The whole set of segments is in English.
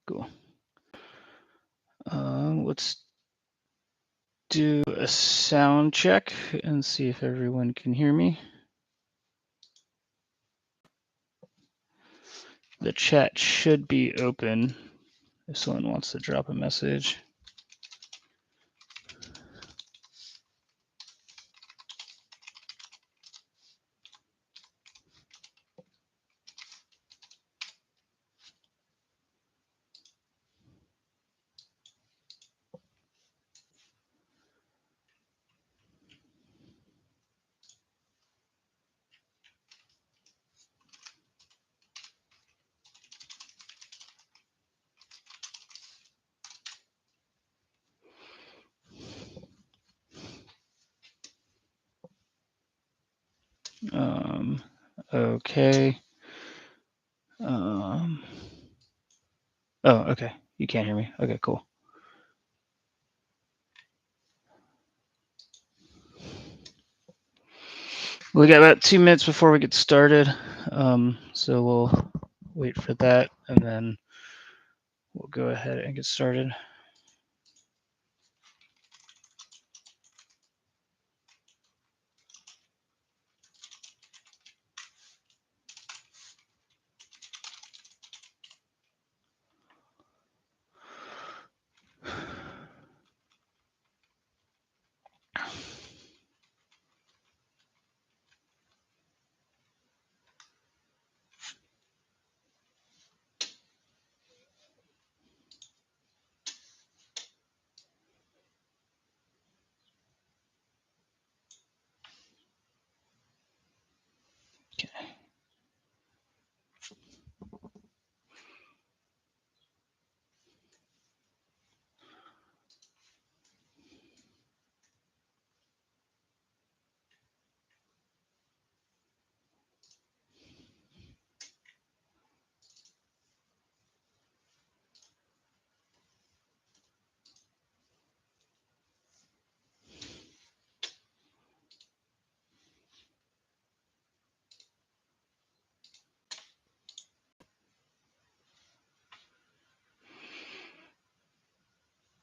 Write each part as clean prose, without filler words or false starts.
Cool. Let's do a sound check and see if everyone can hear me. The chat should be open if someone wants to drop a message. Okay. Oh, okay. You can't hear me. Okay, cool. We got about 2 minutes before we get started. So we'll wait for that and then we'll go ahead and get started. Okay.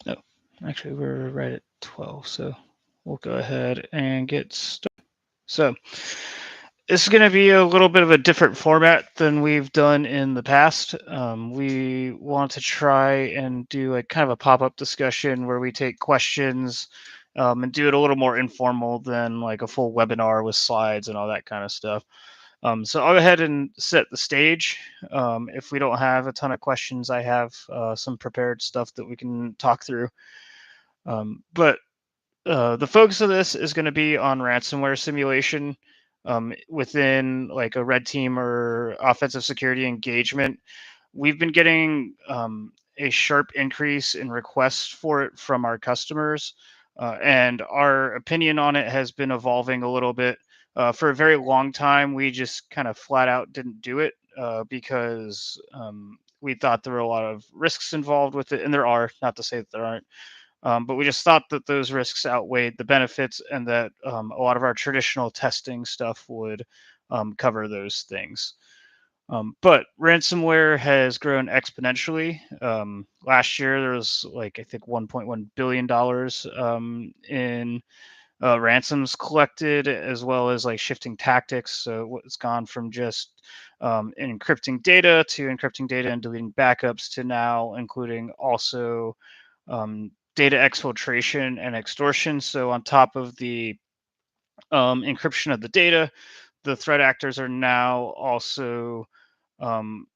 Oh, actually, we're right at 12, so we'll go ahead and get started. So this is going to be a little bit of a different format than we've done in the past. We want to try and do like kind of a pop-up discussion where we take questions and do it a little more informal than like a full webinar with slides and all that kind of stuff. So I'll go ahead and set the stage. If we don't have a ton of questions, I have some prepared stuff that we can talk through. But the focus of this is going to be on ransomware simulation within like a red team or offensive security engagement. We've been getting a sharp increase in requests for it from our customers, and our opinion on it has been evolving a little bit. For a very long time, we just kind of flat out didn't do it because we thought there were a lot of risks involved with it, and there are, not to say that there aren't. But we just thought that those risks outweighed the benefits and that a lot of our traditional testing stuff would cover those things. But ransomware has grown exponentially. Last year, there was like, I think, $1.1 billion in ransoms collected, as well as like shifting tactics. So it's gone from just encrypting data to encrypting data and deleting backups to now including also data exfiltration and extortion. So on top of the encryption of the data, the threat actors are now also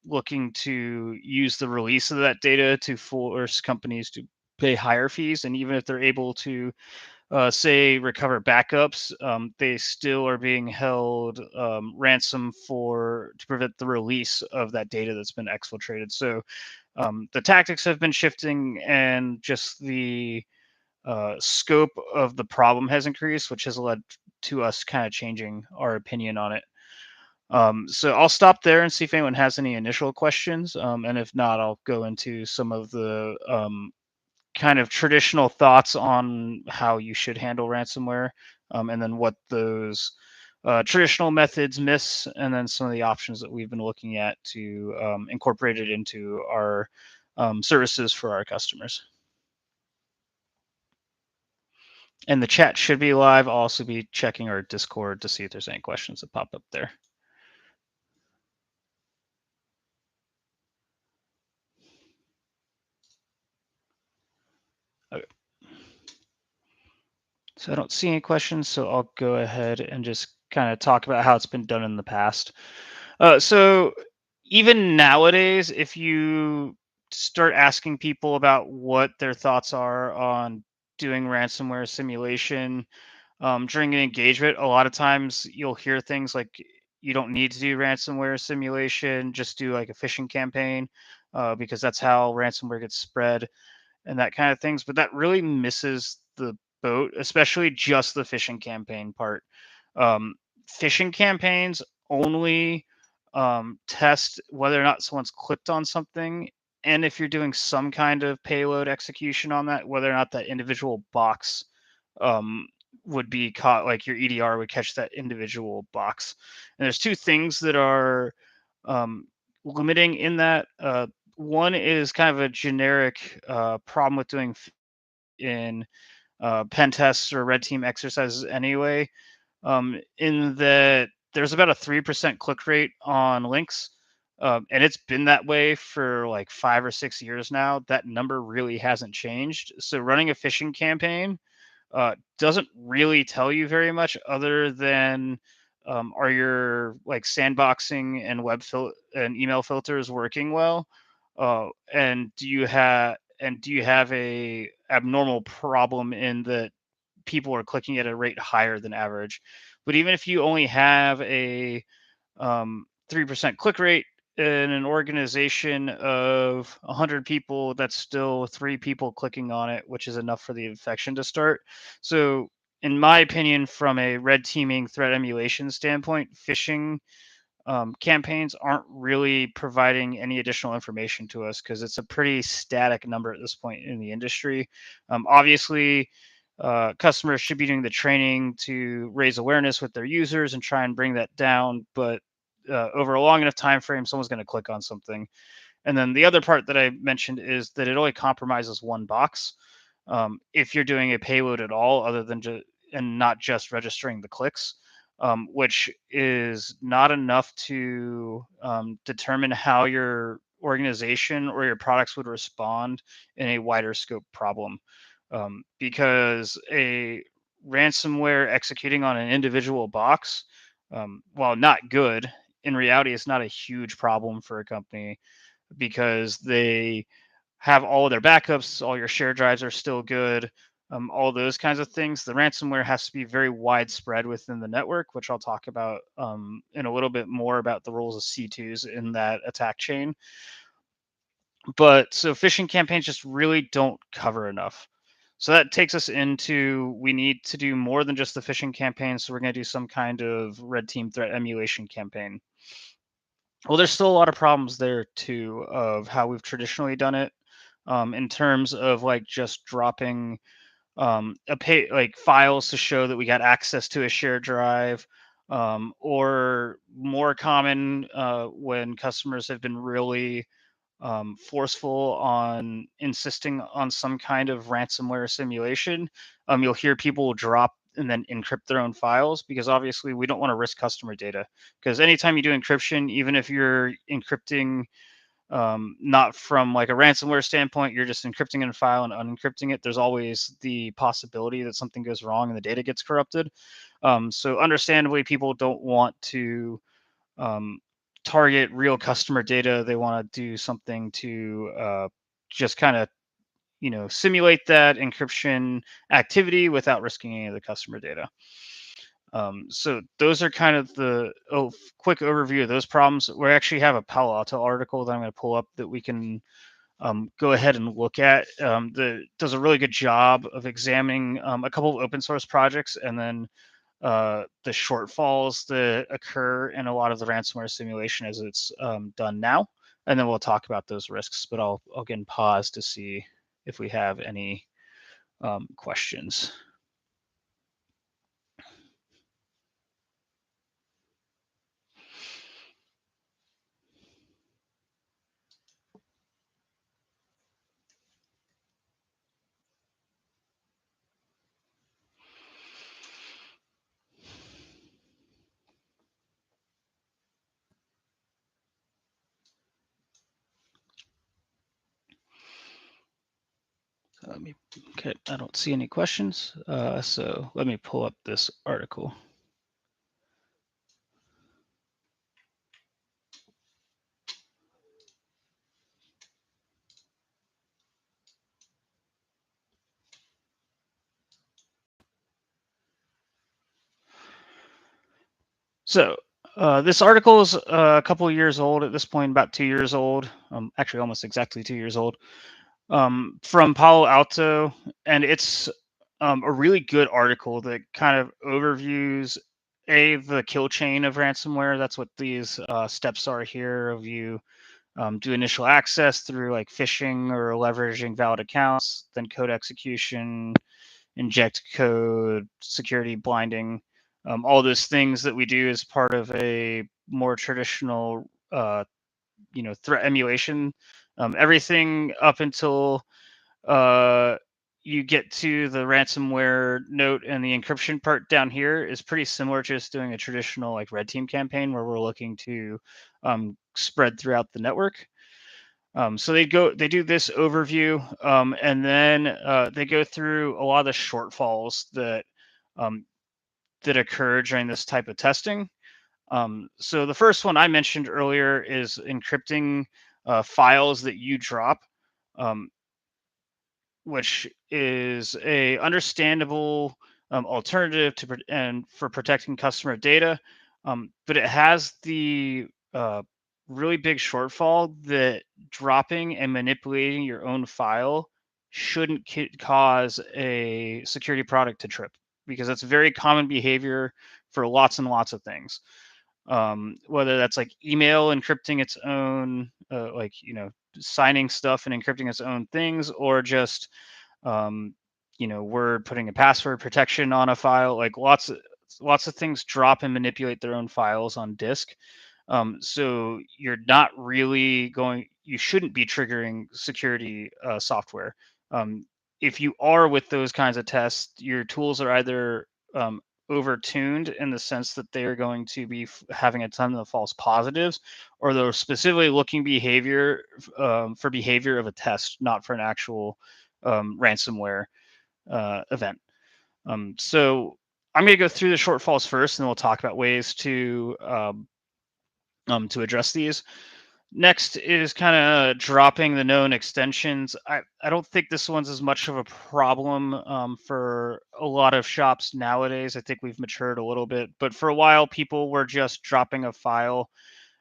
looking to use the release of that data to force companies to pay higher fees. And even if they're able to, say, recover backups, they still are being held ransom for to prevent the release of that data that's been exfiltrated. So the tactics have been shifting, and just the scope of the problem has increased, which has led to us kind of changing our opinion on it. So I'll stop there and see if anyone has any initial questions. And if not, I'll go into some of the kind of traditional thoughts on how you should handle ransomware, and then what those traditional methods miss, and then some of the options that we've been looking at to incorporate it into our services for our customers. And the chat should be live. I'll also be checking our Discord to see if there's any questions that pop up there. Okay. So I don't see any questions, so I'll go ahead and just kind of talk about how it's been done in the past. So even nowadays, if you start asking people about what their thoughts are on doing ransomware simulation during an engagement, a lot of times you'll hear things like you don't need to do ransomware simulation, just do like a phishing campaign because that's how ransomware gets spread and that kind of things. But that really misses the boat, especially just the phishing campaign part. Um, Phishing campaigns only test whether or not someone's clicked on something, and if you're doing some kind of payload execution on that, whether or not that individual box um, would be caught, like your EDR would catch that individual box. And there's two things that are um, limiting in that. One is kind of a generic problem with doing in pen tests or red team exercises anyway, in that there's about a 3% click rate on links. And it's been that way for like 5 or 6 years now. That number really hasn't changed. So running a phishing campaign doesn't really tell you very much other than are your like sandboxing and and email filters working well, and do you have a abnormal problem in that people are clicking at a rate higher than average. But even if you only have a 3% click rate in an organization of 100 people, that's still 3 people clicking on it, which is enough for the infection to start. So, in my opinion, from a red teaming threat emulation standpoint, phishing campaigns aren't really providing any additional information to us because it's a pretty static number at this point in the industry. Obviously, customers should be doing the training to raise awareness with their users and try and bring that down. But over a long enough time frame, someone's going to click on something. And then the other part that I mentioned is that it only compromises one box. If you're doing a payload at all, other than just and not just registering the clicks, which is not enough to determine how your organization or your products would respond in a wider scope problem. Because a ransomware executing on an individual box, while not good, in reality, it's not a huge problem for a company because they have all of their backups, all your share drives are still good, all those kinds of things. The ransomware has to be very widespread within the network, which I'll talk about in a little bit more about the roles of C2s in that attack chain. But so phishing campaigns just really don't cover enough. So that takes us into we need to do more than just the phishing campaign. So we're going to do some kind of red team threat emulation campaign. Well, there's still a lot of problems there too of how we've traditionally done it, in terms of like just dropping like files to show that we got access to a shared drive, or more common when customers have been really forceful on insisting on some kind of ransomware simulation. You'll hear people drop and then encrypt their own files because obviously we don't want to risk customer data. Because anytime you do encryption, even if you're encrypting not from like a ransomware standpoint, you're just encrypting in a file and unencrypting it. There's always the possibility that something goes wrong and the data gets corrupted. So understandably, people don't want to um, target real customer data. They want to do something to just kind of simulate that encryption activity without risking any of the customer data. So those are kind of the quick overview of those problems. We actually have a Palo Alto article that I'm going to pull up that we can go ahead and look at. That does a really good job of examining a couple of open source projects and then the shortfalls that occur in a lot of the ransomware simulation as it's done now, and then we'll talk about those risks. But I'll again pause to see if we have any questions. Okay, I don't see any questions. So let me pull up this article. So this article is a couple of years old at this point, about 2 years old. Actually, almost exactly 2 years old. From Palo Alto, and it's a really good article that kind of overviews the kill chain of ransomware. That's what these steps are here. Of you do initial access through like phishing or leveraging valid accounts, then code execution, inject code, security blinding, all those things that we do as part of a more traditional, threat emulation. Everything up until uh, you get to the ransomware note and the encryption part down here is pretty similar to just doing a traditional like red team campaign where we're looking to spread throughout the network. So they do this overview, and then they go through a lot of the shortfalls um, that occur during this type of testing. So the first one I mentioned earlier is encrypting files that you drop. Um, which is a understandable alternative and for protecting customer data, but it has the really big shortfall that dropping and manipulating your own file shouldn't cause a security product to trip, because that's very common behavior for lots and lots of things. Whether that's like email encrypting its own, signing stuff and encrypting its own things, or just um, Word putting a password protection on a file. Like lots of things drop and manipulate their own files on disk. So you're not really going. You shouldn't be triggering security software. Um, if you are with those kinds of tests, your tools are either overtuned in the sense that they are going to be having a ton of false positives, or they're specifically looking for behavior of a test, not for an actual ransomware event. So I'm going to go through the shortfalls first, and then we'll talk about ways to address these. Next is kind of dropping the known extensions. I don't think this one's as much of a problem for a lot of shops nowadays. I think we've matured a little bit, but for a while, people were just dropping a file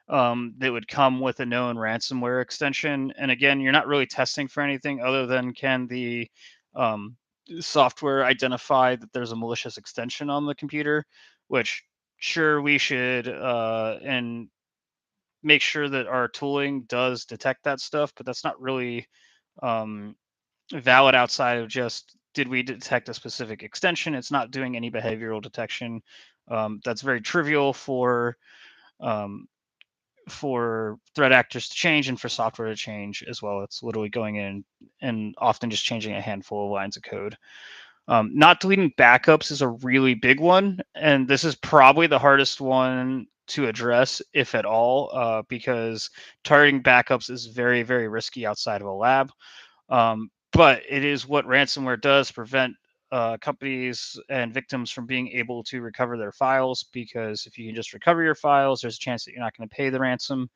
that would come with a known ransomware extension. And again, you're not really testing for anything other than can the um, software identify that there's a malicious extension on the computer, which sure we should and make sure that our tooling does detect that stuff, but that's not really um, valid outside of just did we detect a specific extension. It's not doing any behavioral detection. That's very trivial um, for threat actors to change and for software to change as well. It's literally going in and often just changing a handful of lines of code. Not deleting backups is a really big one, and this is probably the hardest one to address, if at all, because targeting backups is very, very risky outside of a lab. But it is what ransomware does: prevent companies and victims from being able to recover their files. Because if you can just recover your files, there's a chance that you're not going to pay the ransom.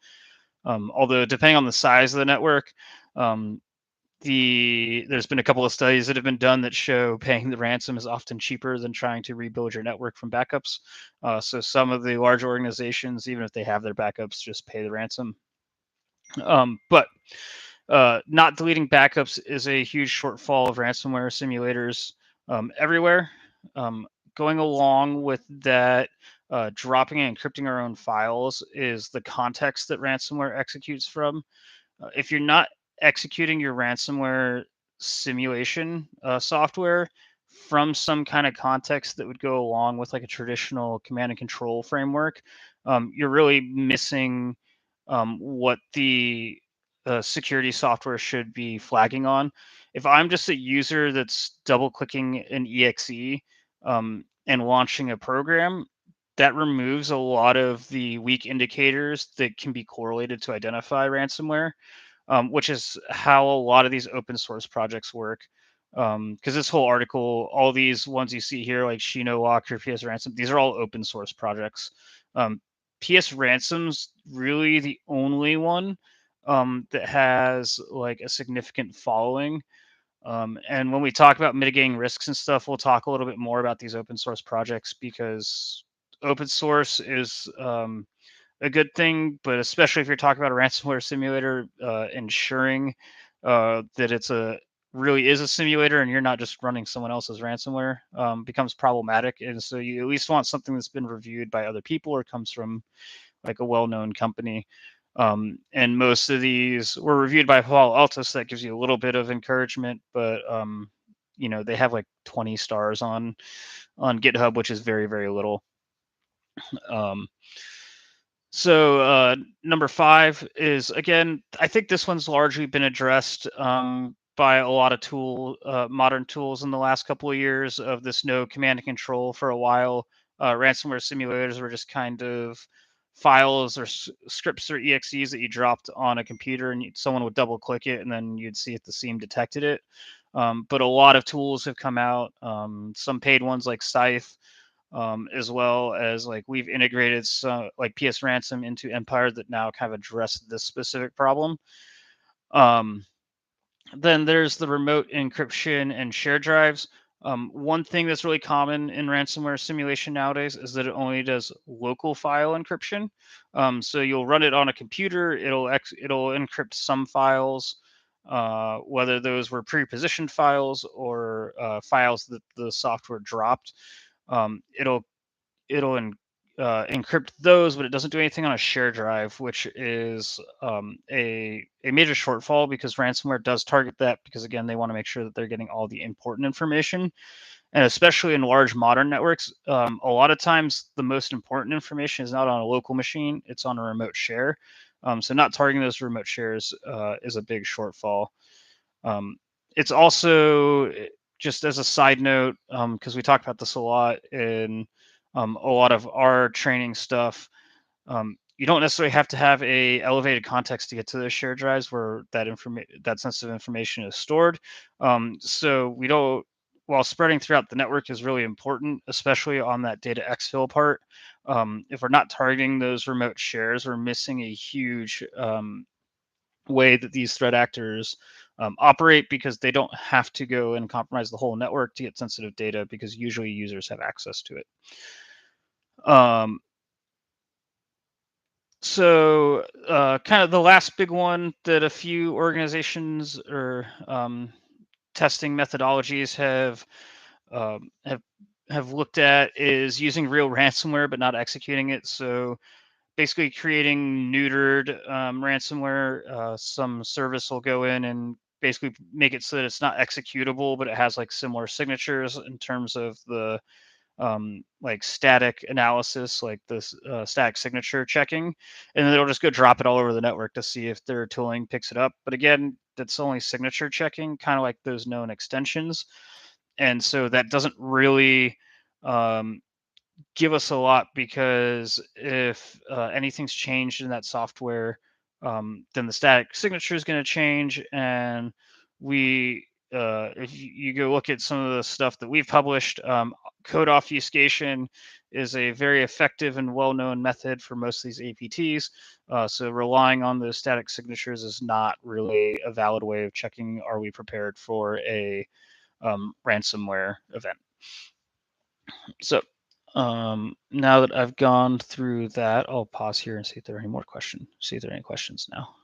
Although, depending on the size of the network, um, there's been a couple of studies that have been done that show paying the ransom is often cheaper than trying to rebuild your network from backups. So some of the large organizations, even if they have their backups, just pay the ransom. But not deleting backups is a huge shortfall of ransomware simulators everywhere. Going along with that, dropping and encrypting our own files is the context that ransomware executes from. If you're not executing your ransomware simulation software from some kind of context that would go along with like a traditional command and control framework, you're really missing what the security software should be flagging on. If I'm just a user that's double clicking an exe and launching a program, that removes a lot of the weak indicators that can be correlated to identify ransomware, which is how a lot of these open source projects work. Because this whole article, all these ones you see here, like Shino Lock or PS Ransom, these are all open source projects. PS Ransom's really the only one that has like a significant following. And when we talk about mitigating risks and stuff, we'll talk a little bit more about these open source projects because open source is a good thing, but especially if you're talking about a ransomware simulator, ensuring that it's a really is a simulator and you're not just running someone else's ransomware becomes problematic. And so you at least want something that's been reviewed by other people or comes from like a well-known company. And most of these were reviewed by Palo Alto, so that gives you a little bit of encouragement. But they have like 20 stars on GitHub, which is very, very little. Um, so number 5 is, again, I think this one's largely been addressed by a lot of modern tools in the last couple of years of this no command and control. For a while, ransomware simulators were just kind of files or scripts or exes that you dropped on a computer, and someone would double click it, and then you'd see if the SIEM detected it. But a lot of tools have come out, some paid ones like Scythe, as well as like we've integrated some like PS Ransom into Empire that now kind of address this specific problem. Um, then there's the remote encryption and share drives. One thing that's really common in ransomware simulation nowadays is that it only does local file encryption. So you'll run it on a computer, it'll encrypt some files, whether those were pre-positioned files or files that the software dropped. It'll encrypt those, but it doesn't do anything on a share drive, which is a major shortfall because ransomware does target that because, again, they want to make sure that they're getting all the important information. And especially in large modern networks, a lot of times the most important information is not on a local machine, it's on a remote share. So not targeting those remote shares is a big shortfall. It's also, just as a side note, because we talk about this a lot in a lot of our training stuff. You don't necessarily have to have a elevated context to get to those shared drives where that sensitive information is stored. So we don't. While spreading throughout the network is really important, especially on that data exfil part, if we're not targeting those remote shares, we're missing a huge way that these threat actors operate because they don't have to go and compromise the whole network to get sensitive data because usually users have access to it. Um, so kind of the last big one that a few organizations or testing methodologies um, have have looked at is using real ransomware but not executing it. So basically creating neutered ransomware. Some service will go in and basically make it so that it's not executable, but it has like similar signatures in terms of the like static analysis, like this static signature checking, and then it'll just go drop it all over the network to see if their tooling picks it up. But again, that's only signature checking, kind of like those known extensions, and so that doesn't really um, give us a lot because if anything's changed in that software, then the static signature is going to change. And if you go look at some of the stuff that we've published, code obfuscation is a very effective and well-known method for most of these APTs. So relying on those static signatures is not really a valid way of checking, are we prepared for a ransomware event? So now that I've gone through that, I'll pause here and see if there are any more questions. See if there are any questions now.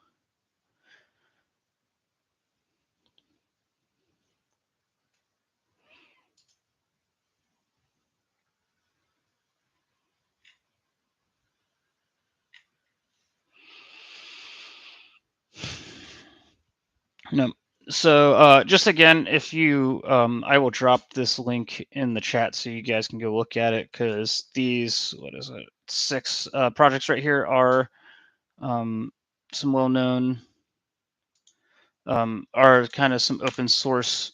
No. So just again, if you, I will drop this link in the chat so you guys can go look at it because these, what is it, 6 projects right here are some well-known, are kind of some open source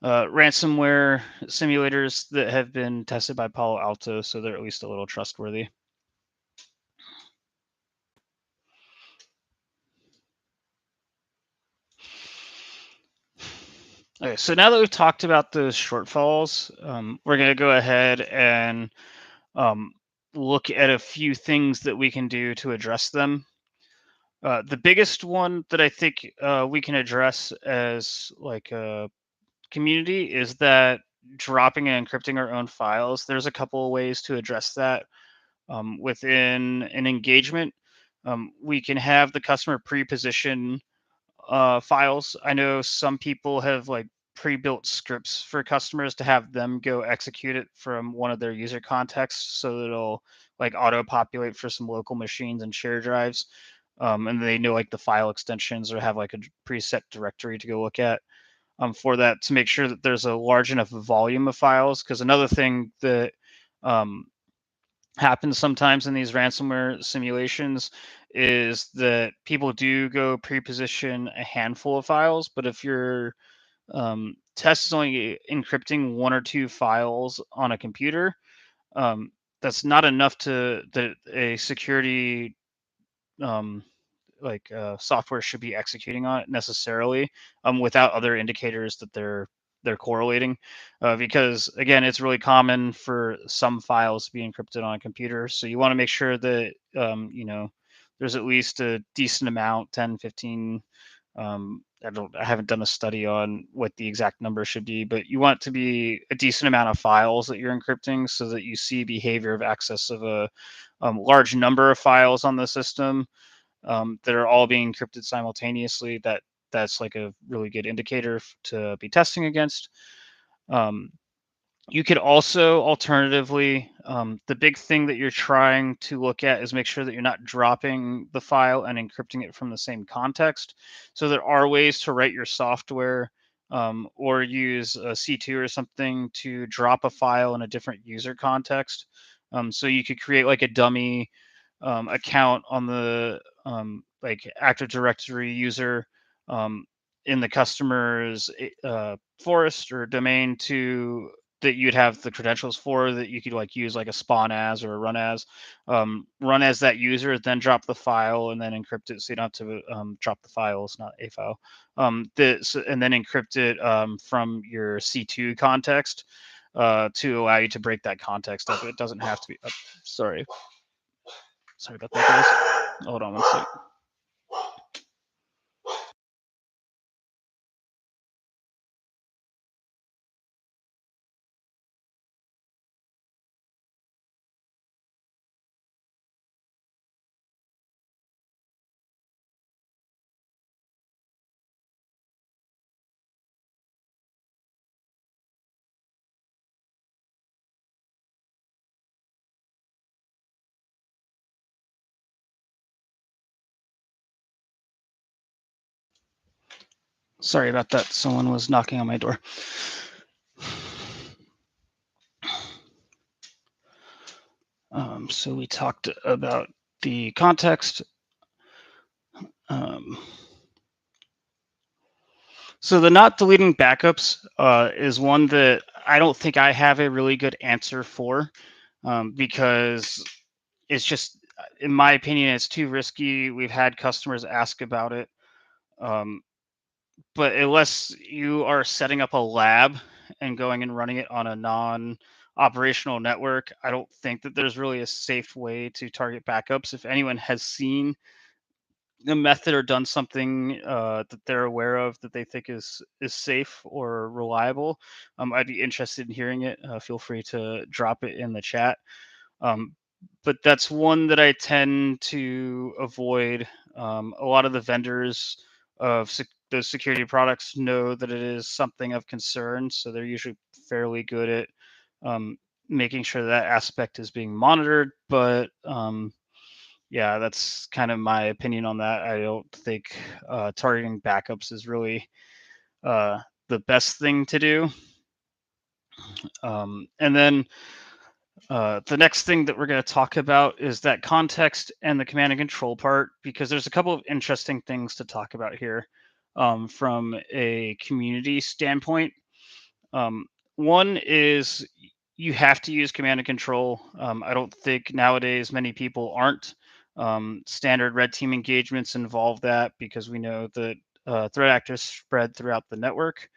ransomware simulators that have been tested by Palo Alto, so they're at least a little trustworthy. Okay, so now that we've talked about those shortfalls, we're going to go ahead and um, look at a few things that we can do to address them. The biggest one that I think we can address as like a community is that dropping and encrypting our own files. There's a couple of ways to address that within an engagement. We can have the customer pre-position files. I know some people have like pre-built scripts for customers to have them go execute it from one of their user contexts, so that it'll like auto populate for some local machines and share drives. And they know like the file extensions or have like a preset directory to go look at for that to make sure that there's a large enough volume of files. Because another thing that um, happens sometimes in these ransomware simulations is that people do go pre-position a handful of files, but if your test is only encrypting one or two files on a computer, um, that's not enough to that a security um, software should be executing on it necessarily without other indicators that they're correlating because again it's really common for some files to be encrypted on a computer, so you want to make sure that there's at least a decent amount, 10, 15. I haven't done a study on what the exact number should be, but you want it to be a decent amount of files that you're encrypting so that you see behavior of access of a large number of files on the system that are all being encrypted simultaneously. That's like a really good indicator to be testing against. Um, you could also alternatively, the big thing that you're trying to look at is make sure that you're not dropping the file and encrypting it from the same context. So there are ways to write your software or use a C2 or something to drop a file in a different user context. So you could create like a dummy account on the like Active Directory user um, in the customer's forest or domain to that you'd have the credentials for that you could like use like a spawn as or a run as that user, then drop the file and then encrypt it so you don't have to drop the files, not a file. And then encrypt it from your C2 context to allow you to break that context up. It doesn't have to be. Sorry, sorry about that, guys. Hold on one second. Sorry about that. Someone was knocking on my door. So we talked about the context. Um, so the not deleting backups is one that I don't think I have a really good answer for because it's just, in my opinion, it's too risky. We've had customers ask about it. Um, but unless you are setting up a lab and going and running it on a non-operational network, I don't think that there's really a safe way to target backups. If anyone has seen a method or done something that they're aware of that they think is safe or reliable, I'd be interested in hearing it. Feel free to drop it in the chat. Um, but that's one that I tend to avoid. A lot of the vendors of those security products know that it is something of concern, so they're usually fairly good at um, making sure that aspect is being monitored. But yeah, that's kind of my opinion on that. I don't think targeting backups is really uh, the best thing to do. And then the next thing that we're going to talk about is that context and the command and control part, because there's a couple of interesting things to talk about here from a community standpoint. Um, one is you have to use command and control. I don't think nowadays many people aren't. Standard red team engagements involve that because we know that threat actors spread throughout the network.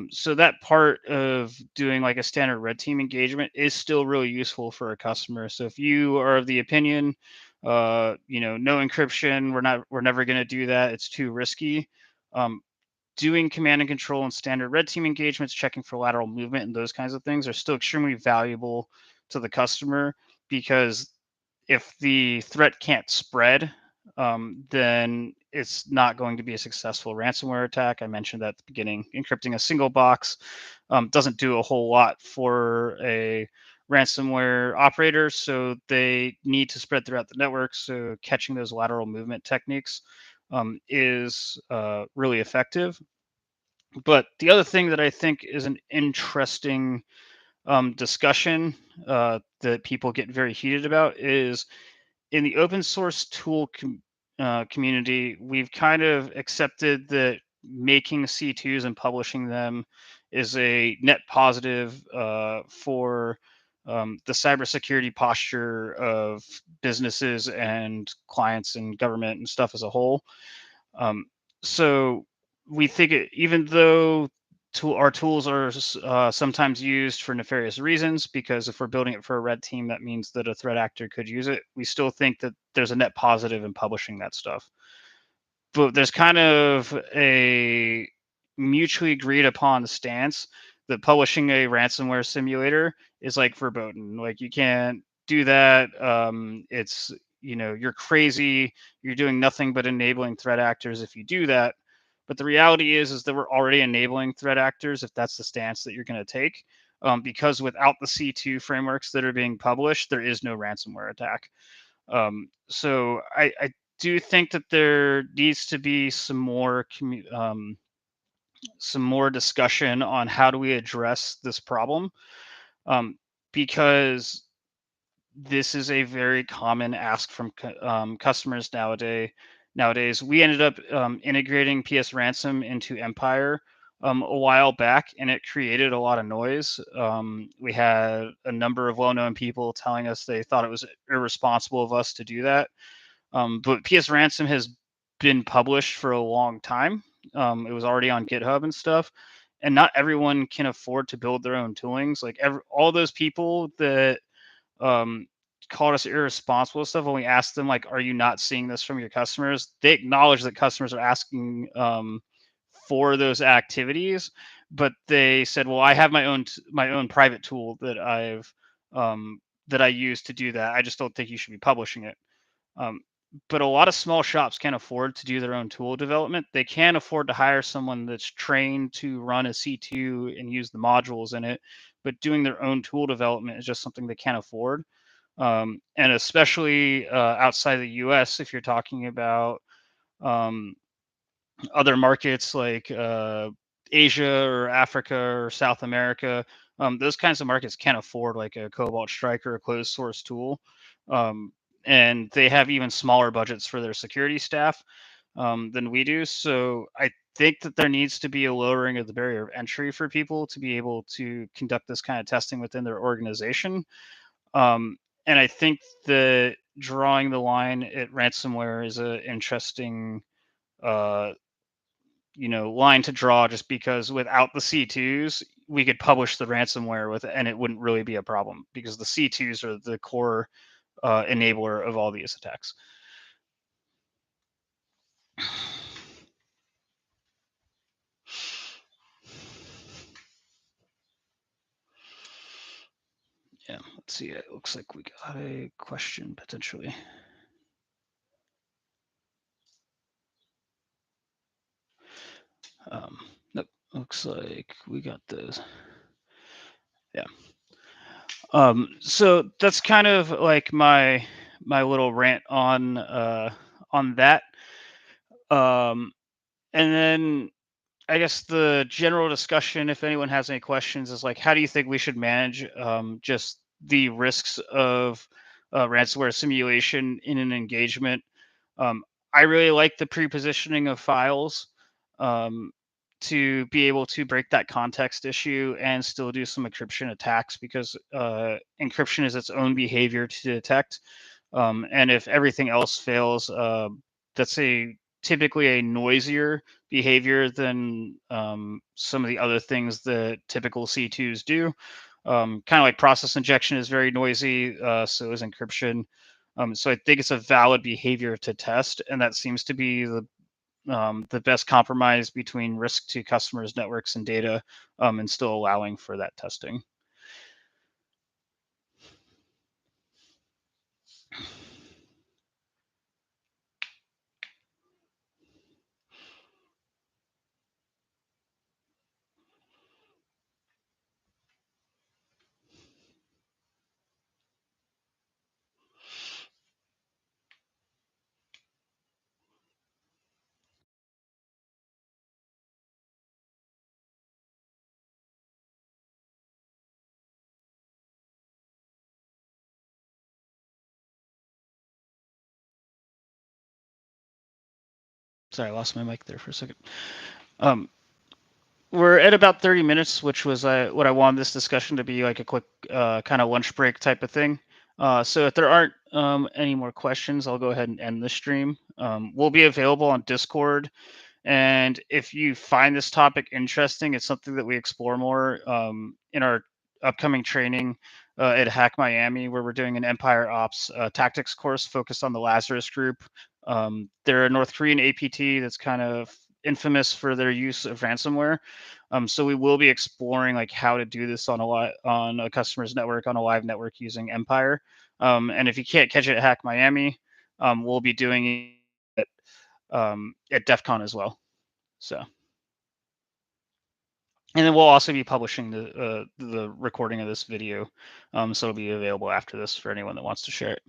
So that part of doing like a standard red team engagement is still really useful for a customer. So if you are of the opinion, no encryption, we're never going to do that. It's too risky. Um, Doing command and control and standard red team engagements, checking for lateral movement and those kinds of things are still extremely valuable to the customer, because if the threat can't spread, then it's not going to be a successful ransomware attack. I mentioned that at the beginning. Encrypting a single box doesn't do a whole lot for a ransomware operator, so they need to spread throughout the network. So catching those lateral movement techniques is really effective. But the other thing that I think is an interesting discussion that people get very heated about is in the open source community, we've kind of accepted that making C2s and publishing them is a net positive for the cybersecurity posture of businesses and clients and government and stuff as a whole. Um, so we think even though our tools are sometimes used for nefarious reasons, because if we're building it for a red team, that means that a threat actor could use it. We still think that there's a net positive in publishing that stuff. But there's kind of a mutually agreed upon stance that publishing a ransomware simulator is like verboten. Like you can't do that. It's you're crazy. You're doing nothing but enabling threat actors if you do that. But the reality is that we're already enabling threat actors if that's the stance that you're going to take. Because without the C2 frameworks that are being published, there is no ransomware attack. So I do think that there needs to be some more discussion on how do we address this problem, um, because this is a very common ask from customers nowadays. We ended up integrating PS Ransom into Empire a while back, and it created a lot of noise. We had a number of well-known people telling us they thought it was irresponsible of us to do that. But PS Ransom has been published for a long time. It was already on GitHub and stuff, and not everyone can afford to build their own toolings. Like all those people that um, called us irresponsible and stuff, when we asked them like, "Are you not seeing this from your customers?" They acknowledge that customers are asking for those activities, but they said, "Well, I have my own private tool that I use to do that. I just don't think you should be publishing it." Um, but a lot of small shops can't afford to do their own tool development. They can afford to hire someone that's trained to run a C2 and use the modules in it, but doing their own tool development is just something they can't afford. And especially outside the US, if you're talking about um, other markets like Asia or Africa or South America, those kinds of markets can't afford like a Cobalt Strike or a closed source tool. Um, and they have even smaller budgets for their security staff than we do. So I think that there needs to be a lowering of the barrier of entry for people to be able to conduct this kind of testing within their organization. Um, and I think that drawing the line at ransomware is an interesting uh, line to draw, just because without the C2s, we could publish the ransomware with it and it wouldn't really be a problem because the C2s are the core enabler of all these attacks. Yeah, let's see. It looks like we got a question potentially. Nope. Looks like we got those. Yeah. So that's kind of like my little rant on that. Um, and then I guess the general discussion, if anyone has any questions, is like, how do you think we should manage just the risks of ransomware simulation in an engagement? Um, I really like the pre-positioning of files um, to be able to break that context issue and still do some encryption attacks, because encryption is its own behavior to detect. And if everything else fails, that's a typically a noisier behavior than some of the other things that typical C2s do. Kind of like process injection is very noisy, so is encryption. So I think it's a valid behavior to test, and that seems to be the best compromise between risk to customers, networks, and data, and still allowing for that testing. Sorry, I lost my mic there for a second. Um, we're at about 30 minutes, which was what I wanted this discussion to be, like a quick kind of lunch break type of thing. So if there aren't any more questions, I'll go ahead and end the stream. We'll be available on Discord. And if you find this topic interesting, it's something that we explore more in our upcoming training at HackMiami, where we're doing an Empire Ops tactics course focused on the Lazarus Group. They're a North Korean APT that's kind of infamous for their use of ransomware. So we will be exploring like how to do this on a customer's network, on a live network using Empire. And if you can't catch it at HackMiami, we'll be doing it at DEF CON as well. So, and then we'll also be publishing the recording of this video, so it'll be available after this for anyone that wants to share it.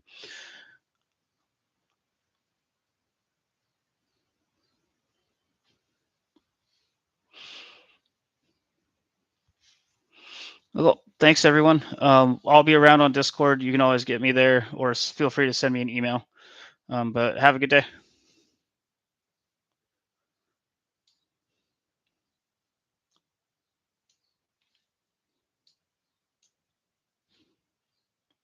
Well, thanks everyone. I'll be around on Discord. You can always get me there, or feel free to send me an email. But have a good day.